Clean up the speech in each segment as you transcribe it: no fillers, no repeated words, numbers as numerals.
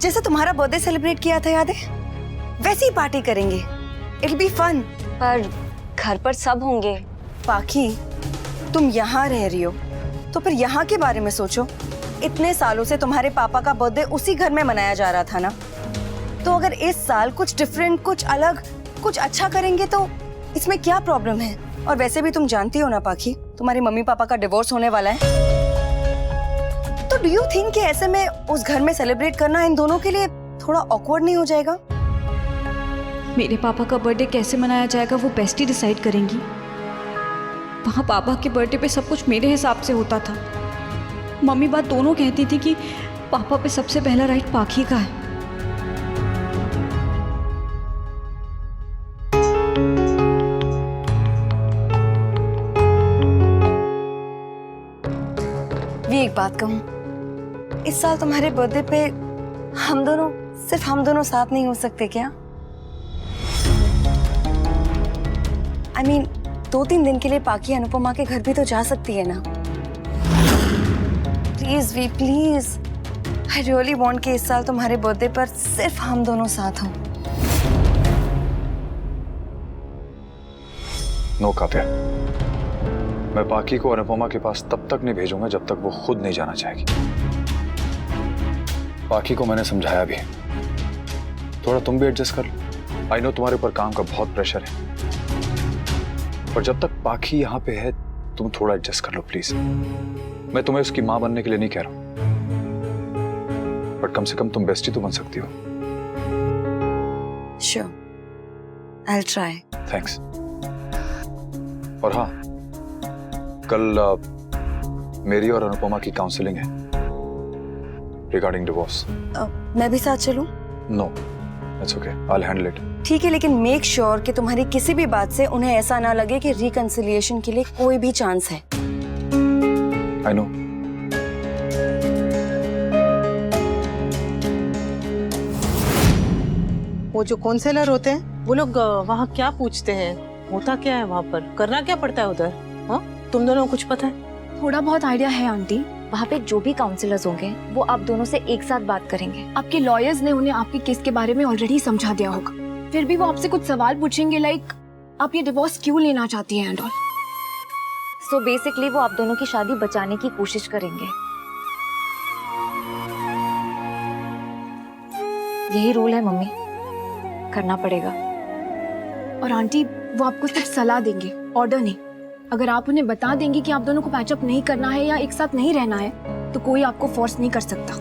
जैसे तुम्हारा birthday celebrate किया था, याद है? वैसे ही पार्टी करेंगे। It be fun. पर घर पर सब होंगे। पाखी, तुम यहाँ रह रही हो तो फिर यहाँ के बारे में सोचो। इतने सालों से तुम्हारे पापा का बर्थडे उसी घर में मनाया जा रहा था ना, तो अगर इस साल कुछ डिफरेंट, कुछ अलग, कुछ अच्छा करेंगे तो इसमें क्या प्रॉब्लम है? और वैसे भी तुम जानती हो ना पाखी, तुम्हारे मम्मी पापा का डिवोर्स होने वाला है। तो डू यू थिंक कि ऐसे में उस घर में सेलिब्रेट करना इन दोनों के लिए थोड़ा ऑकवर्ड नहीं हो जाएगा? मेरे पापा का बर्थडे कैसे मनाया जाएगा वो बेस्ट ही डिसाइड करेंगी। वहाँ पापा के बर्थडे पे सब कुछ मेरे हिसाब से होता था। मम्मी बात दोनों कहती थी कि पापा पे सबसे पहला राइट पाखी का है। भी एक बात कहूँ, इस साल तुम्हारे बर्थडे पे हम दोनों, सिर्फ हम दोनों साथ नहीं हो सकते क्या? I mean, 2-3 दिन के लिए पाखी अनुपमा के घर भी तो जा सकती है ना। Please we, please, I really want कि इस साल तुम्हारे बर्थडे पर सिर्फ हम दोनों साथ हों। नो काव्या, मैं पाखी को अनुपमा के पास तब तक नहीं भेजूंगा जब तक वो खुद नहीं जाना चाहेगी। पाखी को मैंने समझाया भी, थोड़ा तुम भी एडजस्ट कर लो। आई नो तुम्हारे ऊपर काम का बहुत प्रेशर है, पर जब तक पाखी यहाँ पे है तुम थोड़ा एडजस्ट कर लो प्लीज। मैं तुम्हें उसकी मां बनने के लिए नहीं कह रहा हूं, बट कम से कम तुम बेस्टी तो बन सकती हो। Sure, I will try. Thanks. और हाँ, कल मेरी और अनुपमा की काउंसलिंग है रिगार्डिंग डिवोर्स। मैं भी साथ चलूं? No, it's okay, I will handle it. ठीक है, लेकिन मेक श्योर कि तुम्हारी किसी भी बात से उन्हें ऐसा ना लगे कि रिकंसिलिएशन के लिए कोई भी चांस है। I know. वो जो काउंसलर होते हैं वो लोग वहाँ क्या पूछते हैं, होता क्या है वहाँ पर, करना क्या पड़ता है उधर? हाँ, तुम दोनों को कुछ पता है? थोड़ा बहुत आइडिया है आंटी। वहाँ पे जो भी काउंसलर्स होंगे वो आप दोनों से एक साथ बात करेंगे। आपके लॉयर्स ने उन्हें आपके केस के बारे में ऑलरेडी समझा दिया होगा। फिर भी वो आपसे कुछ सवाल पूछेंगे, लाइक आप ये डिवोर्स क्यों लेना चाहती हैं एंड ऑल। सो बेसिकली वो आप दोनों की शादी बचाने की कोशिश करेंगे। यही रूल है मम्मी, करना पड़ेगा। और आंटी, वो आपको सिर्फ सलाह देंगे, ऑर्डर नहीं। अगर आप उन्हें बता देंगे कि आप दोनों को पैचअप नहीं करना है या एक साथ नहीं रहना है, तो कोई आपको फोर्स नहीं कर सकता।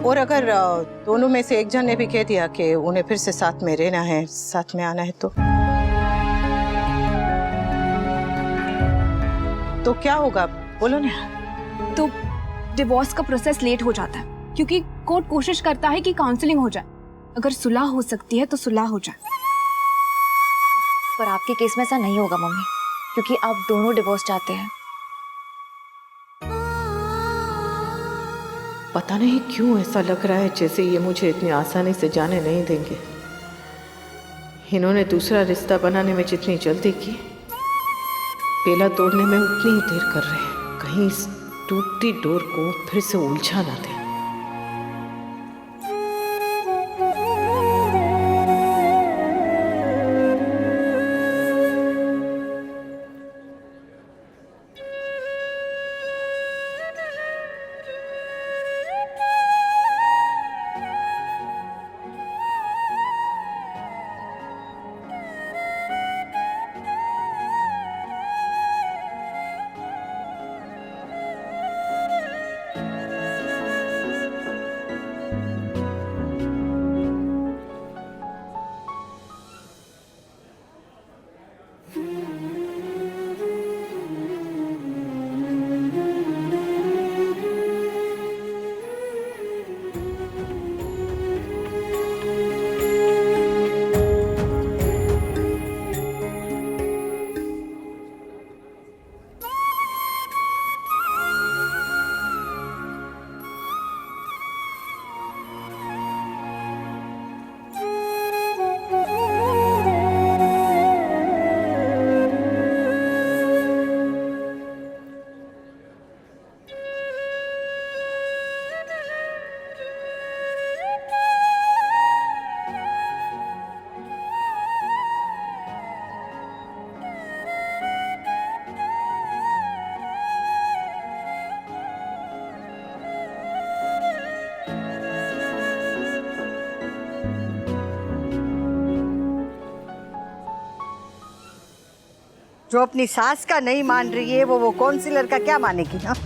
और अगर दोनों में से एक जन ने भी कह दिया कि उन्हें फिर से साथ में रहना है, साथ में आना है, तो क्या होगा, बोलो ना। तो डिवोर्स का प्रोसेस लेट हो जाता है क्योंकि कोर्ट कोशिश करता है कि काउंसलिंग हो जाए। अगर सुलह हो सकती है तो सुलह हो जाए। पर आपके केस में ऐसा नहीं होगा मम्मी, क्योंकि आप दोनों डिवोर्स चाहते हैं। पता नहीं क्यों ऐसा लग रहा है जैसे ये मुझे इतनी आसानी से जाने नहीं देंगे। इन्होंने दूसरा रिश्ता बनाने में जितनी जल्दी की, पहला तोड़ने में उतनी ही देर कर रहे हैं। कहीं इस टूटती डोर को फिर से उलझा ना दे। जो अपनी सास का नहीं मान रही है वो काउंसिलर का क्या मानेगी? हाँ,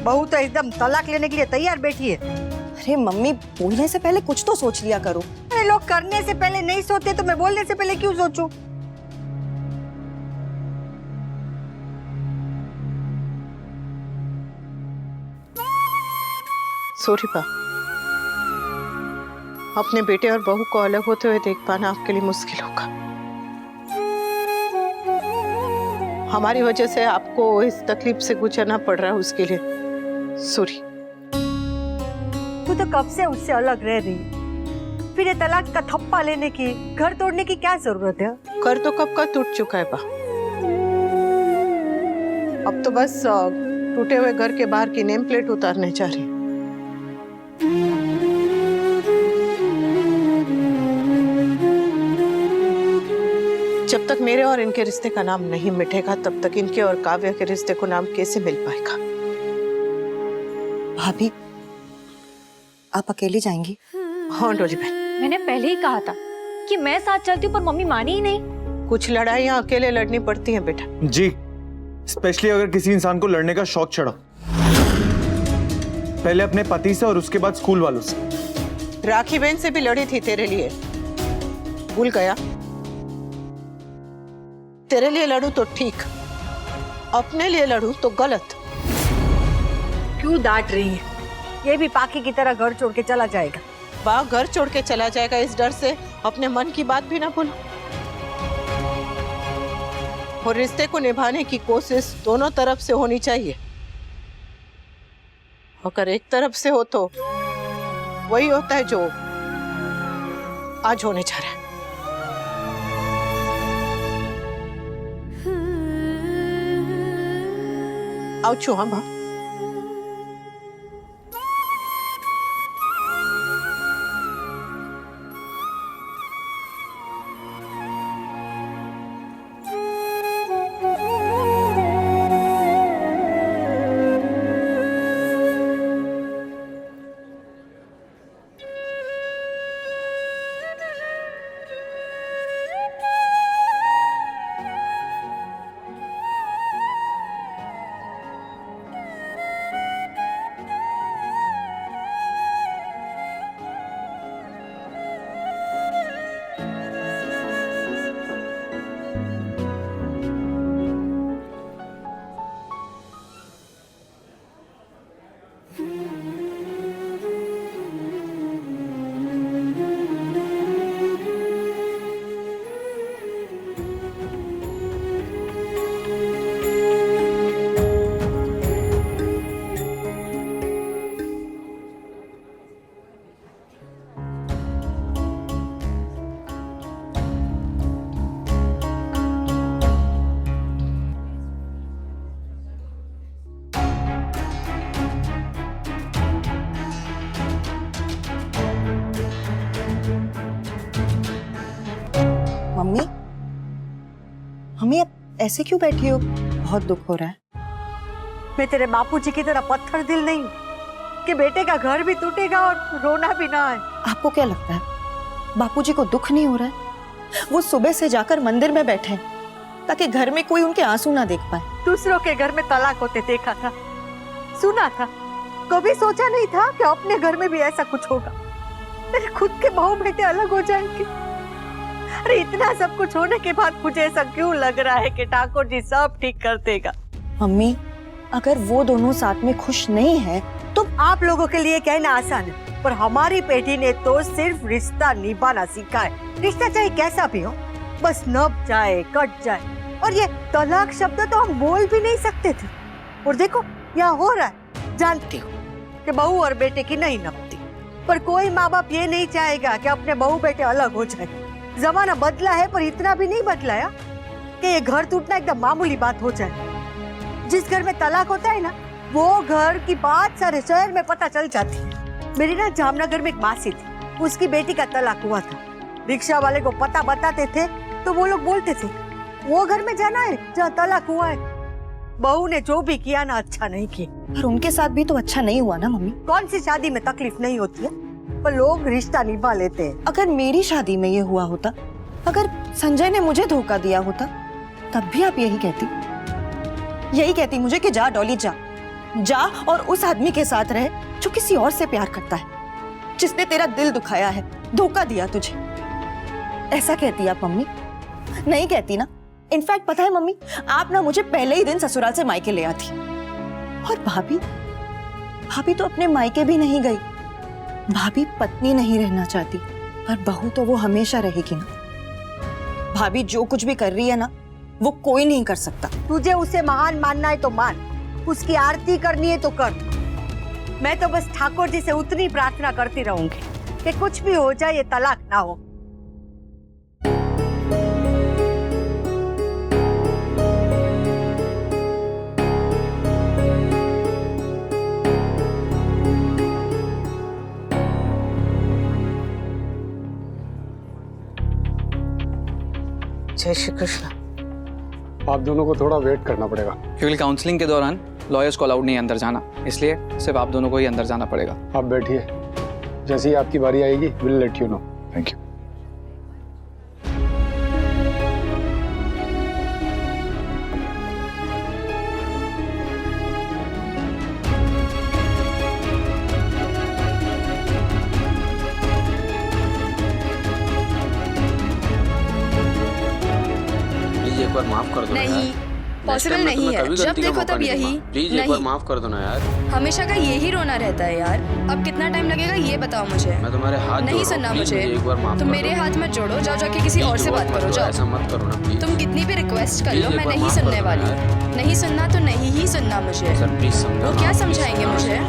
बहू तो एकदम तलाक लेने के लिए तैयार बैठी है। अरे मम्मी, बोलने से पहले कुछ तो सोच लिया करो। अरे लोग करने से पहले नहीं सोचते तो मैं बोलने से पहले क्यों सोचूं? सॉरी बा, अपने बेटे और बहू को अलग होते हुए देख पाना आपके लिए मुश्किल होगा। हमारी वजह से आपको इस तकलीफ से गुजरना पड़ रहा है, उसके लिए सॉरी। तू तो कब से उससे अलग रह रही है, फिर ये तलाक का थप्पा लेने की, घर तोड़ने की क्या जरूरत है? कर तो कब का टूट चुका है बा, अब तो बस टूटे हुए घर के बाहर की नेम प्लेट उतारने जा रही। जब तक मेरे और इनके रिश्ते का नाम नहीं मिटेगा तब तक इनके और काव्या के रिश्ते को नाम कैसे मिल पाएगा? भाभी, आप अकेली जाएंगी? हाँ डोली बहन, मैंने पहले ही कहा था कि मैं साथ चलती हूँ, पर मम्मी मानी ही नहीं। कुछ लड़ाइयाँ अकेले लड़नी पड़ती हैं बेटा। जी, स्पेशली अगर किसी इंसान को लड़ने का शौक चढ़ा, पहले अपने पति से और उसके बाद स्कूल वालों से। राखी बहन से भी लड़ी थी तेरे लिए, भूल गया? तेरे लिए लड़ू तो ठीक, अपने लिए लड़ू तो गलत। क्यों डांट रही है? ये भी पाखी की तरह घर छोड़ के चला जाएगा। बा, घर छोड़ के चला जाएगा इस डर से अपने मन की बात भी ना बोलो। और रिश्ते को निभाने की कोशिश दोनों तरफ से होनी चाहिए। अगर एक तरफ से हो तो वही होता है जो आज होने जा रहा है। आओ छू, हाँ बा। मम्मी, मम्मी आप ऐसे क्यों बैठी हो? बहुत दुख हो रहा है। मैं तेरे बापूजी की तरह पत्थर दिल नहीं कि बेटे का घर भी टूटेगा और रोना भी ना आए। आपको क्या लगता है बापूजी को दुख नहीं हो रहा है? वो सुबह से जाकर मंदिर में बैठे हैं ताकि घर में कोई उनके आंसू ना देख पाए। दूसरों के घर में तलाक होते देखा था, सुना था, कभी सोचा नहीं था कि अपने घर में भी ऐसा कुछ होगा। मेरे खुद के बहू बेटे अलग हो जाएंगे। अरे इतना सब कुछ होने के बाद मुझे ऐसा क्यों लग रहा है कि ठाकुर जी सब ठीक कर देगा? मम्मी, अगर वो दोनों साथ में खुश नहीं है तो आप लोगों के लिए कहना आसान है, पर हमारी पीढ़ी ने तो सिर्फ रिश्ता निभाना सीखा है। रिश्ता चाहे कैसा भी हो, बस नभ जाए, कट जाए। और ये तलाक शब्द तो हम बोल भी नहीं सकते थे, और देखो यहाँ हो रहा है। जानती हूँ कि बहू और बेटे की नहीं नपती, पर कोई माँ बाप ये नहीं चाहेगा कि अपने बहू बेटे अलग हो जाए। जमाना बदला है, पर इतना भी नहीं बदलाया कि ये घर टूटना एकदम मामूली बात हो जाए। जिस घर में तलाक होता है ना, वो घर की बात सारे शहर में पता चल जाती है। मेरी ना जामनगर में एक मासी थी, उसकी बेटी का तलाक हुआ था। रिक्शा वाले को पता बताते थे तो वो लोग बोलते थे वो घर में जाना है जहाँ तलाक हुआ है। बहू ने जो भी किया ना, अच्छा नहीं किया। पर उनके साथ भी तो अच्छा नहीं हुआ ना मम्मी। कौन सी शादी में तकलीफ नहीं होती है, पर लोग रिश्ता निभा लेते हैं। अगर मेरी शादी में ये हुआ होता, अगर संजय ने मुझे धोखा दिया होता, तब भी आप यही कहती मुझे कि जा डॉली जा और उस आदमी के साथ रहे जो किसी और से प्यार करता है, जिसने तेरा दिल दुखाया है, धोखा दिया तुझे। ऐसा कहती आप मम्मी? नहीं कहती ना। इनफैक्ट पता है मम्मी, आप ना मुझे पहले ही दिन ससुराल से मायके ले आती। और भाभी तो अपने मायके भी नहीं गई। भाभी पत्नी नहीं रहना चाहती, पर बहू तो वो हमेशा रहेगी ना। भाभी जो कुछ भी कर रही है ना, वो कोई नहीं कर सकता। तुझे उसे महान मानना है तो मान, उसकी आरती करनी है तो कर। मैं तो बस ठाकुर जी से उतनी प्रार्थना करती रहूंगी कि कुछ भी हो जाए, ये तलाक ना हो। जय श्री कृष्ण। आप दोनों को थोड़ा वेट करना पड़ेगा क्योंकि काउंसलिंग के दौरान लॉयर्स को अलाउड नहीं अंदर जाना, इसलिए सिर्फ आप दोनों को ही अंदर जाना पड़ेगा। आप बैठिए, जैसे ही आपकी बारी आएगी will let you know. Thank you. एक बार माफ कर दो नहीं, पॉसिबल नहीं है। जब देखो तब यही। प्लीज एक बार माफ कर दो ना यार। हमेशा का यही रोना रहता है यार। अब कितना टाइम लगेगा ये बताओ मुझे। मैं तुम्हारे हाथ नहीं सुनना मुझे। एक बार माफ तुम मेरे हाथ मत जोड़ो, जाओ जाके किसी और से बात करो। जाओ, ऐसा मत करो ना प्लीज। तुम कितनी भी रिक्वेस्ट कर लो, मैं नहीं सुनने वाली। नहीं सुनना तो नहीं ही सुनना मुझे। सर प्लीज समझो। वो क्या समझाएंगे मुझे?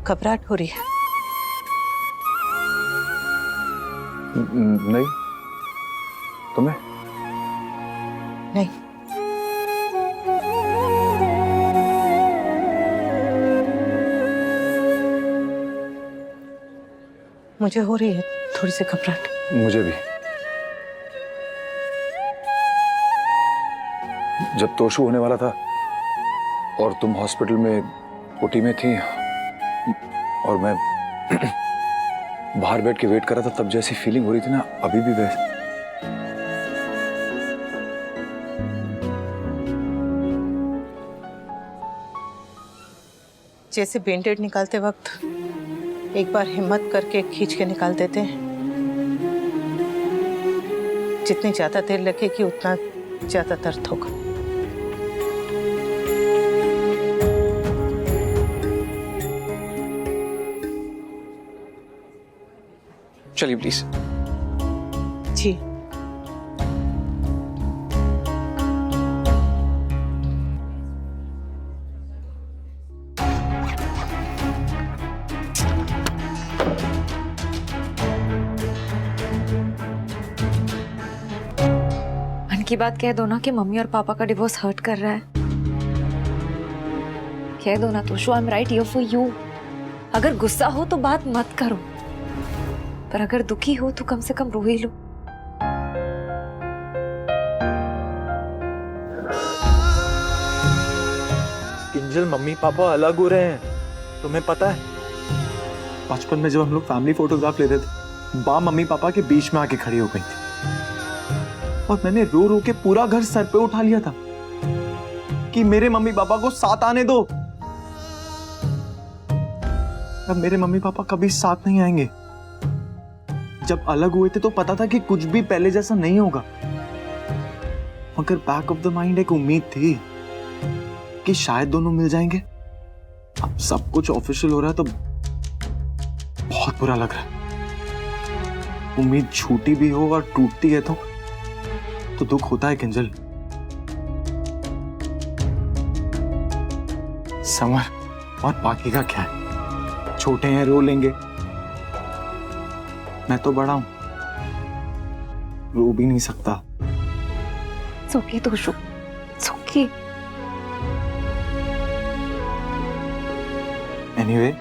घबराहट हो रही है? नहीं। तुम्हें? नहीं। मुझे हो रही है थोड़ी सी घबराहट। मुझे भी। जब तोशु होने वाला था और तुम हॉस्पिटल में ओटी में थी और मैं बाहर बैठ के वेट कर रहा था, तब जैसी फीलिंग हो रही थी ना, अभी भी वैसे। जैसे बैंडेड निकालते वक्त एक बार हिम्मत करके खींच के निकाल देते हैं। जितनी ज्यादा देर लगेगी उतना ज्यादा दर्द होगा। चलिए प्लीज। जी। मन की बात कह दो ना कि मम्मी और पापा का डिवोर्स हर्ट कर रहा है। कह दो ना Toshu, I am right here for you. अगर गुस्सा हो तो बात मत करो, पर अगर दुखी हो तो कम से कम रो ही लो। किंजल, मम्मी पापा अलग हो रहे हैं, तुम्हें पता है? बचपन में जब हम लोग फैमिली फोटोग्राफ लेते थे, बा मम्मी पापा के बीच में आके खड़ी हो गई थी और मैंने रो रो के पूरा घर सर पे उठा लिया था कि मेरे मम्मी पापा को साथ आने दो। अब मेरे मम्मी पापा कभी साथ नहीं आएंगे। जब अलग हुए थे तो पता था कि कुछ भी पहले जैसा नहीं होगा, मगर बैक ऑफ द माइंड एक उम्मीद थी कि शायद दोनों मिल जाएंगे। अब सब कुछ ऑफिशियल हो रहा है तो बहुत बुरा लग रहा है। उम्मीद झूठी भी हो और टूटती है तो दुख होता है किंजल। समर और बाकी का क्या है, छोटे हैं रो लेंगे, मैं तो बड़ा हूं, रो भी नहीं सकता। सोके तोशु, सोके। एनीवे,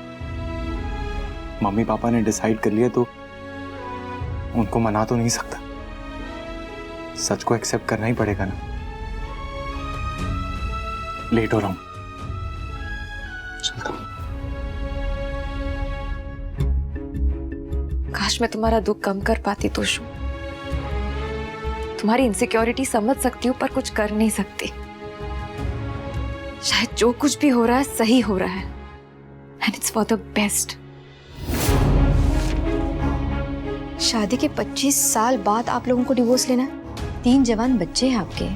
मम्मी पापा ने डिसाइड कर लिया तो उनको मना तो नहीं सकता। सच को एक्सेप्ट करना ही पड़ेगा ना। लेट हो रहा हूं, चलता। काश मैं तुम्हारा दुख कम कर पाती तोशु। तुम्हारी इनसिक्योरिटी समझ सकती हूँ पर कुछ कर नहीं सकती। शायद जो कुछ भी हो रहा है सही हो रहा है and it's for the best. शादी के 25 साल बाद आप लोगों को डिवोर्स लेना है? 3 जवान बच्चे हैं आपके,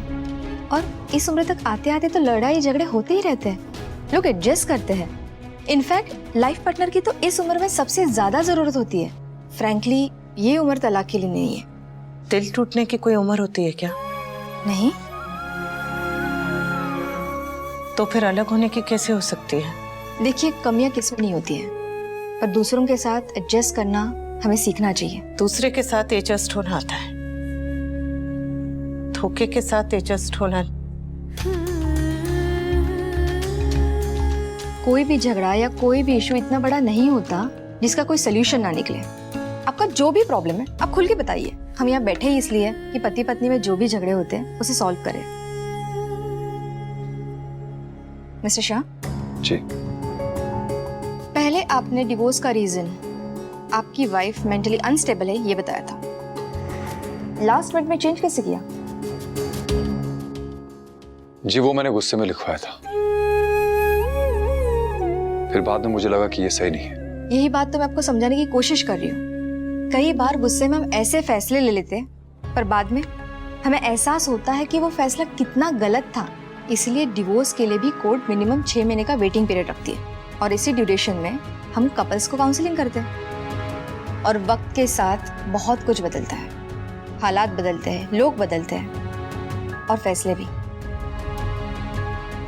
और इस उम्र तक आते आते तो लड़ाई झगड़े होते ही रहते हैं। लोग एडजस्ट करते हैं। इनफैक्ट लाइफ पार्टनर की तो इस उम्र में सबसे ज्यादा जरूरत होती है। फ्रैंकली ये उम्र तलाक के लिए नहीं है। दिल टूटने की कोई उम्र होती है क्या? नहीं। तो फिर अलग होने की कैसे हो सकती है? देखिए, कमियां किसमें नहीं होती है, पर दूसरों के साथ एडजस्ट करना हमें सीखना चाहिए। दूसरे के साथ एडजस्ट होना आता है, धोखे के साथ एडजस्ट होना। कोई भी झगड़ा या कोई भी इशू इतना बड़ा नहीं होता जिसका कोई सोल्यूशन ना निकले। आपका जो भी प्रॉब्लम है आप खुल के बताइए। हम यहाँ बैठे ही इसलिए कि पति पत्नी में जो भी झगड़े होते हैं उसे सॉल्व करें। मिस्टर शाह जी। पहले आपने डिवोर्स का रीजन आपकी वाइफ मेंटली अनस्टेबल है ये बताया था। लास्ट मिनट में चेंज कैसे किया? जी वो मैंने गुस्से में लिखवाया था, फिर बाद में मुझे लगा कि ये सही नहीं है। यही बात तो मैं आपको समझाने की कोशिश कर रही हूँ। कई बार गुस्से में हम ऐसे फैसले ले लेते हैं पर बाद में हमें एहसास होता है कि वो फैसला कितना गलत था। इसलिए डिवोर्स के लिए भी कोर्ट मिनिमम 6 महीने का वेटिंग पीरियड रखती है और इसी ड्यूरेशन में हम कपल्स को काउंसलिंग करते हैं। और वक्त के साथ बहुत कुछ बदलता है, हालात बदलते हैं, लोग बदलते हैं और फैसले भी।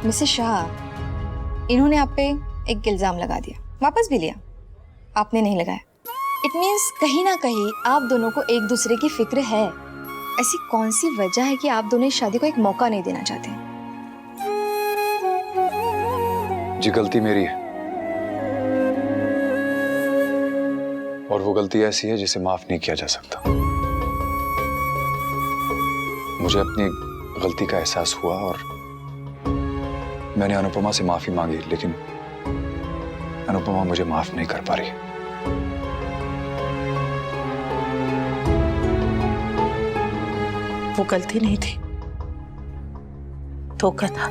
मिसेस शाह, इन्होंने आप पे एक इल्जाम लगा दिया, वापस भी लिया, आपने नहीं लगाया। इट मीन्स कहीं ना कहीं आप दोनों को एक दूसरे की फिक्र है। ऐसी कौन सी वजह है कि आप दोनों इस शादी को एक मौका नहीं देना चाहते? जी गलती मेरी है और वो गलती ऐसी है जिसे माफ नहीं किया जा सकता। मुझे अपनी गलती का एहसास हुआ और मैंने अनुपमा से माफी मांगी, लेकिन अनुपमा मुझे माफ नहीं कर पा रही। वो गलती नहीं थी, धोखा था।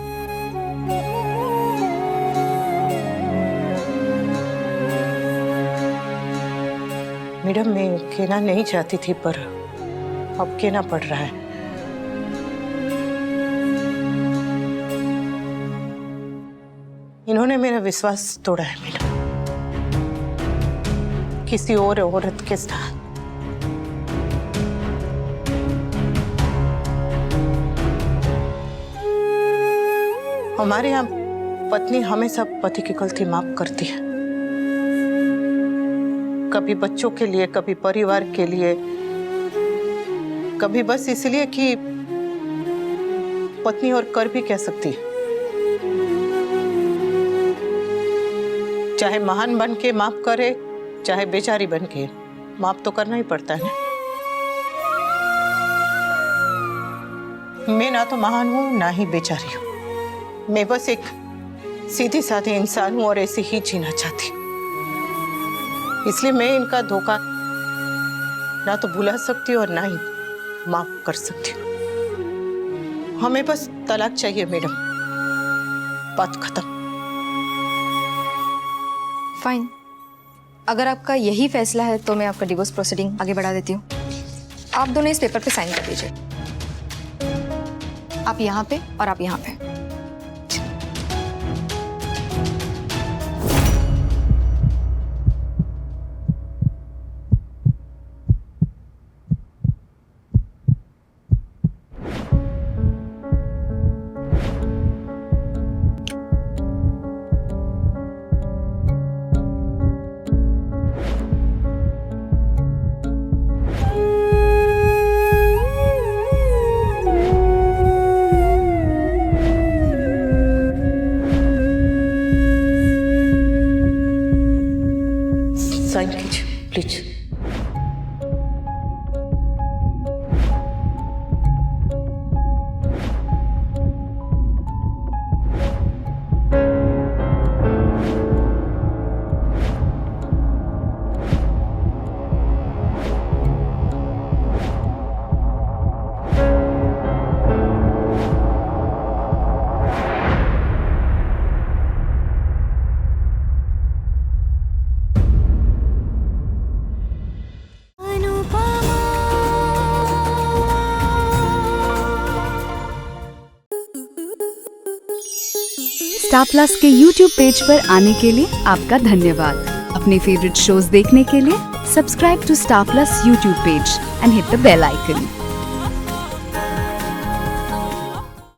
मैडम, मैं कहना नहीं चाहती थी पर अब कहना पड़ रहा है। इन्होंने मेरा विश्वास तोड़ा है मैडम, किसी और औरत के साथ। हमारे यहाँ पत्नी हमेशा पति की गलती माफ करती है, कभी बच्चों के लिए, कभी परिवार के लिए, कभी बस इसलिए कि पत्नी और कर भी कह सकती है। चाहे महान बन के माफ करे, चाहे बेचारी बन के, माफ तो करना ही पड़ता है। मैं ना तो महान हूं ना ही बेचारी हूं, मैं बस एक सीधी साधी इंसान हूं और ऐसे ही जीना चाहती। इसलिए मैं इनका धोखा ना तो भुला सकती और ना ही माफ कर सकती। हमें बस तलाक चाहिए मैडम, बात खत्म। फाइन, अगर आपका यही फैसला है तो मैं आपका डिवोर्स प्रोसीडिंग आगे बढ़ा देती हूँ। आप दोनों इस पेपर पे साइन कर दीजिए। आप यहाँ पे और आप यहाँ पे। स्टार प्लस के यूट्यूब पेज पर आने के लिए आपका धन्यवाद। अपने फेवरेट शोज देखने के लिए subscribe to Star Plus YouTube page and hit the bell icon.